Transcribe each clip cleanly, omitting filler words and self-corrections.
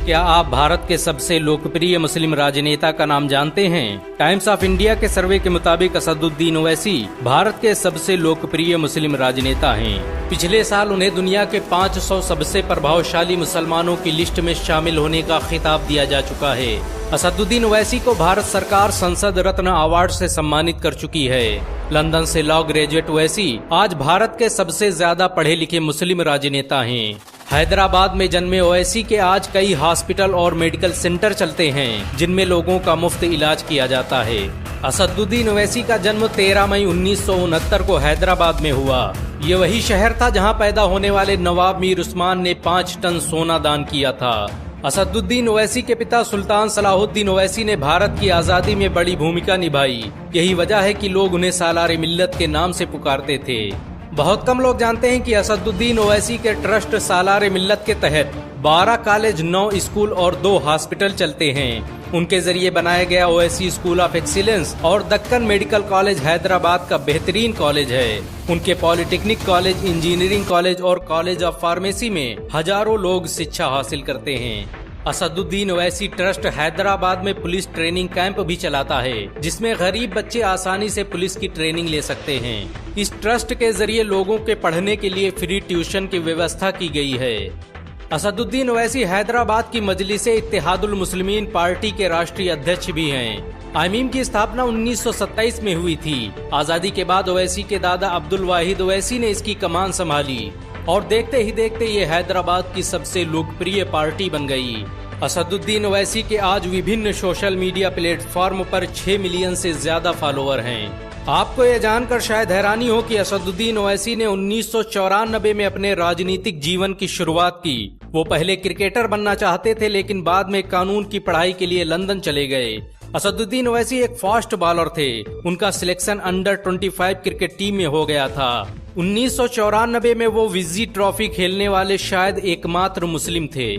क्या आप भारत के सबसे लोकप्रिय मुस्लिम राजनेता का नाम जानते हैं? टाइम्स ऑफ इंडिया के सर्वे के मुताबिक असदुद्दीन ओवैसी भारत के सबसे लोकप्रिय मुस्लिम राजनेता हैं। पिछले साल उन्हें दुनिया के 500 सबसे प्रभावशाली मुसलमानों की लिस्ट में शामिल होने का खिताब दिया जा चुका है। असदुद्दीन ओवैसी को भारत सरकार संसद रत्न अवार्ड से सम्मानित कर चुकी है। लंदन से लॉ ग्रेजुएट ओवैसी आज भारत के सबसे ज्यादा पढ़े लिखे मुस्लिम राजनेता हैं। हैदराबाद में जन्मे ओवैसी के आज कई हॉस्पिटल और मेडिकल सेंटर चलते हैं, जिनमें लोगों का मुफ्त इलाज किया जाता है। असदुद्दीन ओवैसी का जन्म 13 मई 1969 को हैदराबाद में हुआ। ये वही शहर था जहां पैदा होने वाले नवाब मीर उस्मान ने 5 टन सोना दान किया था। असदुद्दीन ओवैसी के पिता सुल्तान सलाहुद्दीन ओवैसी ने भारत की आजादी में बड़ी भूमिका निभाई। यही वजह है कि लोग उन्हें सालार मिल्लत के नाम से पुकारते थे। बहुत कम लोग जानते हैं कि असदुद्दीन ओवैसी के ट्रस्ट सालार मिल्लत के तहत 12 कॉलेज, 9 स्कूल और 2 हॉस्पिटल चलते हैं। उनके जरिए बनाया गया ओवैसी स्कूल ऑफ एक्सीलेंस और दक्कन मेडिकल कॉलेज हैदराबाद का बेहतरीन कॉलेज है। उनके पॉलिटेक्निक कॉलेज, इंजीनियरिंग कॉलेज और कॉलेज ऑफ फार्मेसी में हजारों लोग शिक्षा हासिल करते हैं। असदुद्दीन ओवैसी ट्रस्ट हैदराबाद में पुलिस ट्रेनिंग कैंप भी चलाता है, जिसमें गरीब बच्चे आसानी से पुलिस की ट्रेनिंग ले सकते हैं। इस ट्रस्ट के जरिए लोगों के पढ़ने के लिए फ्री ट्यूशन की व्यवस्था की गई है। असदुद्दीन ओवैसी हैदराबाद की मजलिसे इत्तेहादुल मुस्लिमीन पार्टी के राष्ट्रीय अध्यक्ष भी हैं। आईमीम की स्थापना 1927 में हुई थी। आजादी के बाद ओवैसी के दादा अब्दुल वाहिद ओवैसी ने इसकी कमान संभाली और देखते ही देखते ये हैदराबाद की सबसे लोकप्रिय पार्टी बन गई। असदुद्दीन ओवैसी के आज विभिन्न सोशल मीडिया प्लेटफॉर्म पर 6 मिलियन से ज्यादा फॉलोअर हैं। आपको ये जानकर शायद हैरानी हो कि असदुद्दीन ओवैसी ने 1994 में अपने राजनीतिक जीवन की शुरुआत की। वो पहले क्रिकेटर बनना चाहते थे, लेकिन बाद में कानून की पढ़ाई के लिए लंदन चले गए। असदुद्दीन ओवैसी एक फास्ट बॉलर थे। उनका सिलेक्शन अंडर 25 क्रिकेट टीम में हो गया था। 1994 में वो विजी ट्रॉफी खेलने वाले शायद एकमात्र मुस्लिम थे।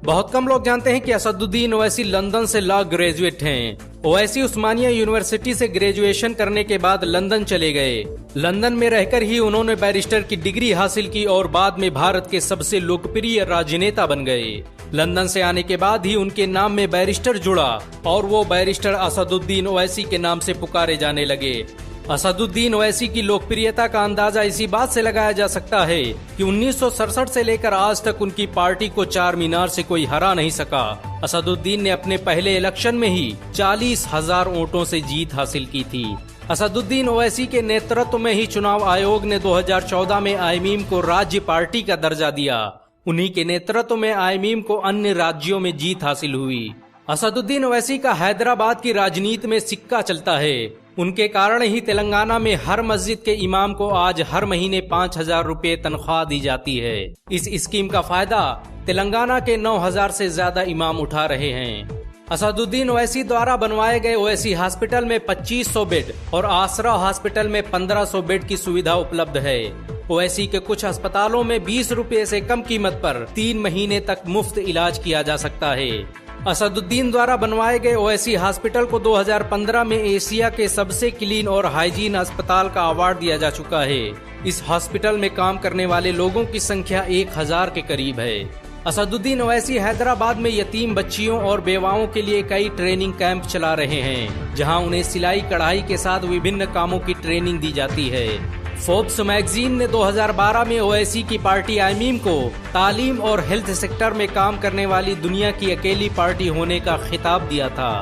बहुत कम लोग जानते हैं कि असदुद्दीन ओवैसी लंदन से लॉ ग्रेजुएट हैं। ओवैसी उस्मानिया यूनिवर्सिटी से ग्रेजुएशन करने के बाद लंदन चले गए। लंदन में रहकर ही उन्होंने बैरिस्टर की डिग्री हासिल की और बाद में भारत के सबसे लोकप्रिय राजनेता बन गए। लंदन से आने के बाद ही उनके नाम में बैरिस्टर जुड़ा और वो बैरिस्टर असदुद्दीन ओवैसी के नाम से पुकारे जाने लगे। असदुद्दीन ओवैसी की लोकप्रियता का अंदाजा इसी बात से लगाया जा सकता है कि 1967 से लेकर आज तक उनकी पार्टी को 4 मीनार से कोई हरा नहीं सका। असदुद्दीन ने अपने पहले इलेक्शन में ही 40,000 वोटों से जीत हासिल की थी। असदुद्दीन ओवैसी के नेतृत्व में ही चुनाव आयोग ने 2014 में आईमीम को राज्य पार्टी का दर्जा दिया। उन्हीं के नेतृत्व में आईमीम को अन्य राज्यों में जीत हासिल हुई। असदुद्दीन ओवैसी का हैदराबाद की राजनीति में सिक्का चलता है। उनके कारण ही तेलंगाना में हर मस्जिद के इमाम को आज हर महीने 5,000 रुपए तनख्वाह दी जाती है। इस स्कीम का फायदा तेलंगाना के 9,000 से ज्यादा इमाम उठा रहे हैं। असदुद्दीन ओवैसी द्वारा बनवाए गए ओवैसी हॉस्पिटल में 2500 बेड और आसरा हॉस्पिटल में 1500 बेड की सुविधा उपलब्ध है। ओवैसी के कुछ अस्पतालों में 20 रुपए से कम कीमत पर 3 महीने तक मुफ्त इलाज किया जा सकता है। असदुद्दीन द्वारा बनवाए गए ओवैसी हॉस्पिटल को 2015 में एशिया के सबसे क्लीन और हाइजीन अस्पताल का अवार्ड दिया जा चुका है। इस हॉस्पिटल में काम करने वाले लोगों की संख्या 1000 के करीब है। असदुद्दीन ओवैसी हैदराबाद में यतीम बच्चियों और बेवाओं के लिए कई ट्रेनिंग कैंप चला रहे हैं, जहां उन्हें सिलाई कढ़ाई के साथ विभिन्न कामों की ट्रेनिंग दी जाती है। फोर्ब्स मैगजीन ने 2012 में ओवैसी की पार्टी आईमीम को तालीम और हेल्थ सेक्टर में काम करने वाली दुनिया की अकेली पार्टी होने का खिताब दिया था।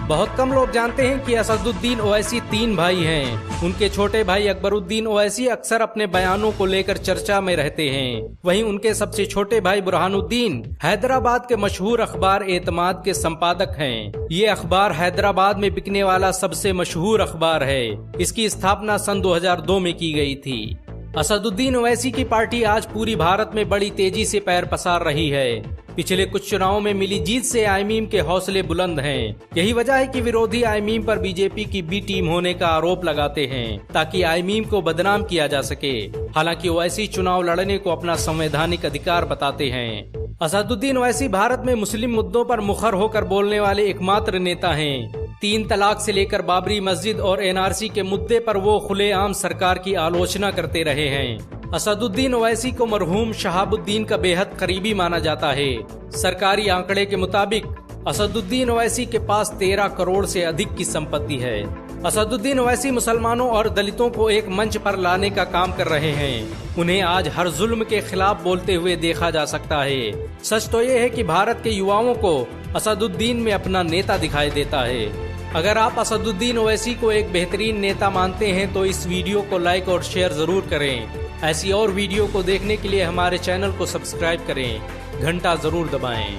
बहुत कम लोग जानते हैं कि असदुद्दीन ओवैसी 3 भाई हैं। उनके छोटे भाई अकबरुद्दीन ओवैसी अक्सर अपने बयानों को लेकर चर्चा में रहते हैं। वहीं उनके सबसे छोटे भाई बुरहानुद्दीन हैदराबाद के मशहूर अखबार एतमाद के संपादक हैं। ये अखबार हैदराबाद में बिकने वाला सबसे मशहूर अखबार है। इसकी स्थापना सन 2002 में की गई थी। असदुद्दीन ओवैसी की पार्टी आज पूरी भारत में बड़ी तेजी से पैर पसार रही है। पिछले कुछ चुनावों में मिली जीत से आईमीम के हौसले बुलंद हैं। यही वजह है कि विरोधी आईमीम पर बीजेपी की बी टीम होने का आरोप लगाते हैं, ताकि आईमीम को बदनाम किया जा सके। हालांकि ओवैसी चुनाव लड़ने को अपना संवैधानिक अधिकार बताते हैं। असदुद्दीन ओवैसी भारत में मुस्लिम मुद्दों पर मुखर होकर बोलने वाले एकमात्र नेता हैं। 3 तलाक से लेकर बाबरी मस्जिद और एनआरसी के मुद्दे पर वो खुलेआम सरकार की आलोचना करते रहे हैं। असदुद्दीन ओवैसी को मरहूम शहाबुद्दीन का बेहद करीबी माना जाता है। सरकारी आंकड़े के मुताबिक असदुद्दीन ओवैसी के पास 13 करोड़ से अधिक की संपत्ति है। असदुद्दीन ओवैसी मुसलमानों और दलितों को एक मंच पर लाने का काम कर रहे हैं। उन्हें आज हर जुल्म के खिलाफ बोलते हुए देखा जा सकता है। सच तो ये है कि भारत के युवाओं को असदुद्दीन में अपना नेता दिखाई देता है। अगर आप असदुद्दीन ओवैसी को एक बेहतरीन नेता मानते हैं तो इस वीडियो को लाइक और शेयर जरूर करें। ऐसी और वीडियो को देखने के लिए हमारे चैनल को सब्सक्राइब करें, घंटा जरूर दबाएं।